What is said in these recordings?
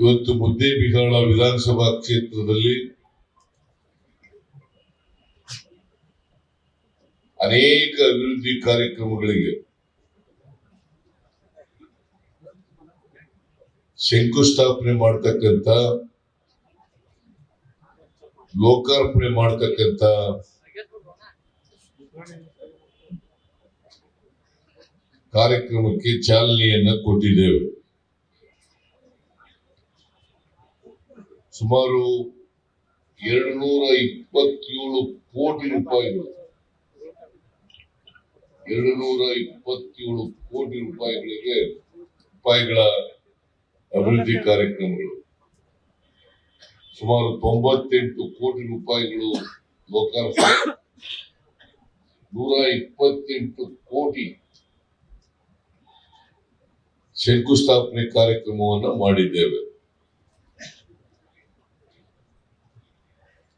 ಇವತ್ತು ಮುದ್ದೇಬಿಹಾಳ ವಿಧಾನಸಭಾ ಕ್ಷೇತ್ರದಲ್ಲಿ ಅನೇಕ ಅಭಿವೃದ್ಧಿ ಕಾರ್ಯಕ್ರಮಗಳಿಗೆ ಶಂಕುಸ್ಥಾಪನೆ ಮಾಡತಕ್ಕಂತ, ಲೋಕಾರ್ಪಣೆ ಮಾಡತಕ್ಕಂತ ಕಾರ್ಯಕ್ರಮಕ್ಕೆ ಚಾಲನೆಯನ್ನ ಕೊಟ್ಟಿದ್ದೇವೆ. ಸುಮಾರು 227 ಕೋಟಿ ರೂಪಾಯಿಗಳು 227 ಕೋಟಿ ರೂಪಾಯಿಗಳ ಅಭಿವೃದ್ಧಿ ಕಾರ್ಯಕ್ರಮಗಳು, ಸುಮಾರು 98 ಕೋಟಿ ರೂಪಾಯಿಗಳು ಲೋಕಾರ್ಪಣೆ, 128 ಕೋಟಿ ಶಂಕುಸ್ಥಾಪನೆ ಕಾರ್ಯಕ್ರಮವನ್ನು ಮಾಡಿದ್ದೇವೆ.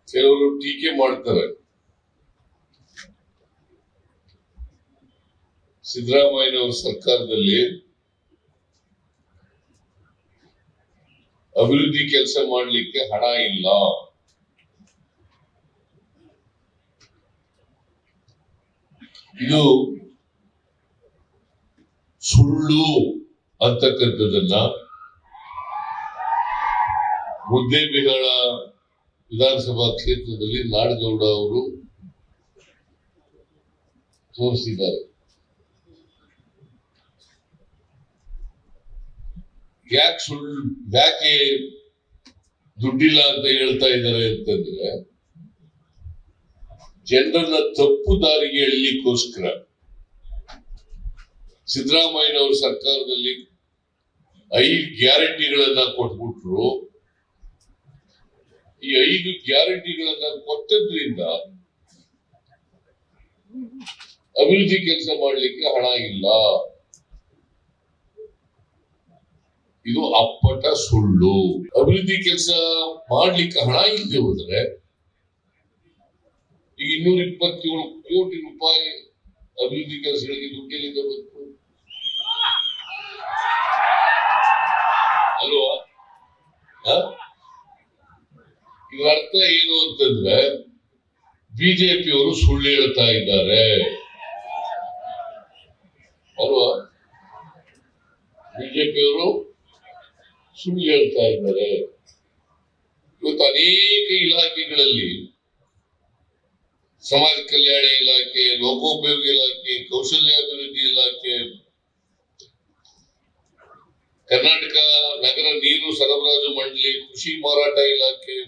ಕೆಲವರು ಟೀಕೆ ಮಾಡ್ತಾರೆ, ಸಿದ್ದರಾಮಯ್ಯನವರ ಸರ್ಕಾರದಲ್ಲಿ ಅಭಿವೃದ್ಧಿ ಕೆಲಸ ಮಾಡಲಿಕ್ಕೆ ಹಣ ಇಲ್ಲ, ಇದು ಸುಳ್ಳು ಅಂತಕ್ಕಂಥದ್ದನ್ನ ಮುದ್ದೇಬಿಹಾಳ ವಿಧಾನಸಭಾ ಕ್ಷೇತ್ರದಲ್ಲಿ ನಾಡಗೌಡ ಅವರು ತೋರಿಸಿದ್ದಾರೆ. ಯಾಕೆ ದುಡ್ಡಿಲ್ಲ ಅಂತ ಹೇಳ್ತಾ ಇದ್ದಾರೆ ಅಂತಂದ್ರೆ, ಜನರನ್ನ ತಪ್ಪು ದಾರಿಗೆ ಎಳ್ಲಿಕ್ಕೋಸ್ಕರ ಸಿದ್ದರಾಮಯ್ಯನವರ ಸರ್ಕಾರದಲ್ಲಿ 5 ಗ್ಯಾರಂಟಿಗಳನ್ನ ಕೊಟ್ಬಿಟ್ರು. ಈ 5 ಗ್ಯಾರಂಟಿಗಳನ್ನ ಕೊಟ್ಟದ್ರಿಂದ ಅಭಿವೃದ್ಧಿ ಕೆಲಸ ಮಾಡಲಿಕ್ಕೆ ಹಣ ಇಲ್ಲ. ಇದು ಅಪ್ಪಟ ಸುಳ್ಳು. ಅಭಿವೃದ್ಧಿ ಕೆಲಸ ಮಾಡ್ಲಿಕ್ಕೆ ಹಣ ಇಲ್ಲದೆ ಹೋದ್ರೆ ಈಗ 227 ಕೋಟಿ ರೂಪಾಯಿ ಅಭಿವೃದ್ಧಿ ಕೆಲಸಗಳಿಗೆ ದುಡ್ಡಿನಿಂದ ಬಂತು ಅಲ್ವಾ? ಇದರ ಅರ್ಥ ಏನು ಅಂತಂದ್ರೆ, ಬಿಜೆಪಿಯವರು ಸುಳ್ಳು ಹೇಳ್ತಾ ಇದ್ದಾರೆ ಅಲ್ವಾ? ಬಿಜೆಪಿಯವರು ಸುಳ್ಳು ಹೇಳ್ತಾ ಇದ್ದಾರೆ. ಇವತ್ತು ಅನೇಕ ಇಲಾಖೆಗಳಲ್ಲಿ, ಸಮಾಜ ಕಲ್ಯಾಣ ಇಲಾಖೆ, ಲೋಕೋಪಯೋಗಿ ಇಲಾಖೆ, ಕೌಶಲ್ಯಾಭಿವೃದ್ಧಿ ಇಲಾಖೆ, ಕರ್ನಾಟಕ ನಗರ ನೀರು ಸರಬರಾಜು ಮಂಡಳಿ, ಕೃಷಿ ಮಾರಾಟ ಇಲಾಖೆ,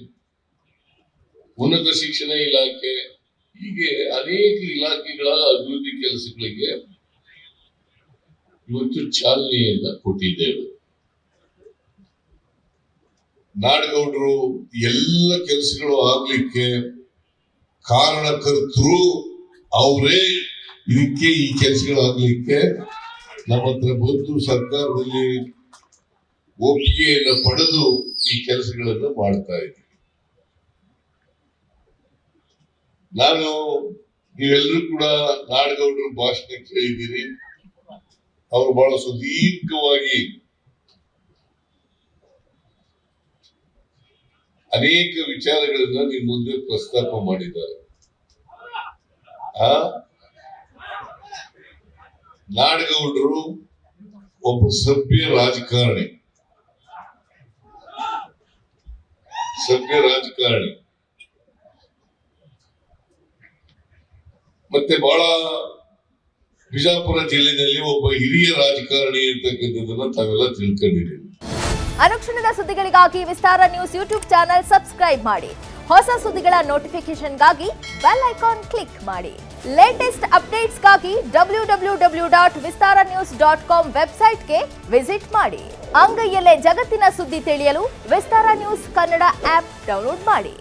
ಉನ್ನತ ಶಿಕ್ಷಣ ಇಲಾಖೆ, ಹೀಗೆ ಅನೇಕ ಇಲಾಖೆಗಳ ಅಭಿವೃದ್ಧಿ ಕೆಲಸಗಳಿಗೆ ಇವತ್ತು ಚಾಲನೆಯನ್ನ ಕೊಟ್ಟಿದ್ದೇವೆ. ನಾಡಗೌಡರು ಎಲ್ಲ ಕೆಲಸಗಳು ಆಗ್ಲಿಕ್ಕೆ ಕಾರಣಕರ್ತರು ಅವರೇ. ಇದಕ್ಕೆ ಈ ಕೆಲಸಗಳಾಗ್ಲಿಕ್ಕೆ ನಮ್ಮ ಹತ್ರ ಬಂದು ಸರ್ಕಾರದಲ್ಲಿ ಒಪ್ಪಿಗೆಯನ್ನು ಪಡೆದು ಈ ಕೆಲಸಗಳನ್ನು ಮಾಡ್ತಾ ಇದ್ದೀವಿ. ನಾನು, ನೀವೆಲ್ಲರೂ ಕೂಡ ನಾಡಗೌಡರ ಭಾಷಣ ಕೇಳಿದ್ದೀರಿ. ಅವರು ಬಹಳ ಸುದೀರ್ಘವಾಗಿ ಅನೇಕ ವಿಚಾರಗಳನ್ನ ನಿಮ್ಮ ಮುಂದೆ ಪ್ರಸ್ತಾಪ ಮಾಡಿದ್ದಾರೆ. ನಾಡಗೌಡರು ಒಬ್ಬ ಸಭ್ಯ ರಾಜಕಾರಣಿ, ಮತ್ತೆ ಬಹಳ ಬಿಜಾಪುರ ಜಿಲ್ಲೆಯಲ್ಲಿ ಒಬ್ಬ ಹಿರಿಯ ರಾಜಕಾರಣಿ ಅಂತಕ್ಕಂಥದ್ದನ್ನ ತಾವೆಲ್ಲ ತಿಳ್ಕೊಂಡಿದ್ದೀವಿ. ಅನುಕ್ಷಣದ ಸುದ್ದಿಗಳಿಗಾಗಿ ವಿಸ್ತಾರ ನ್ಯೂಸ್ ಯೂಟ್ಯೂಬ್ ಚಾನೆಲ್ ಸಬ್ಸ್ಕ್ರೈಬ್ ಮಾಡಿ. ಹೊಸ ಸುದ್ದಿಗಳ ನೋಟಿಫಿಕೇಶನ್ಗಾಗಿ ಬೆಲ್ ಐಕಾನ್ ಕ್ಲಿಕ್ ಮಾಡಿ. ಲೇಟೆಸ್ಟ್ ಅಪ್ಡೇಟ್ಸ್ಗಾಗಿ www.vistaranews.com ವೆಬ್ಸೈಟ್ಗೆ ವಿಸಿಟ್ ಮಾಡಿ. ಅಂಗೈಯಲ್ಲೇ ಜಗತ್ತಿನ ಸುದ್ದಿ ತಿಳಿಯಲು ವಿಸ್ತಾರ ನ್ಯೂಸ್ ಕನ್ನಡ ಆಪ್ ಡೌನ್ಲೋಡ್ ಮಾಡಿ.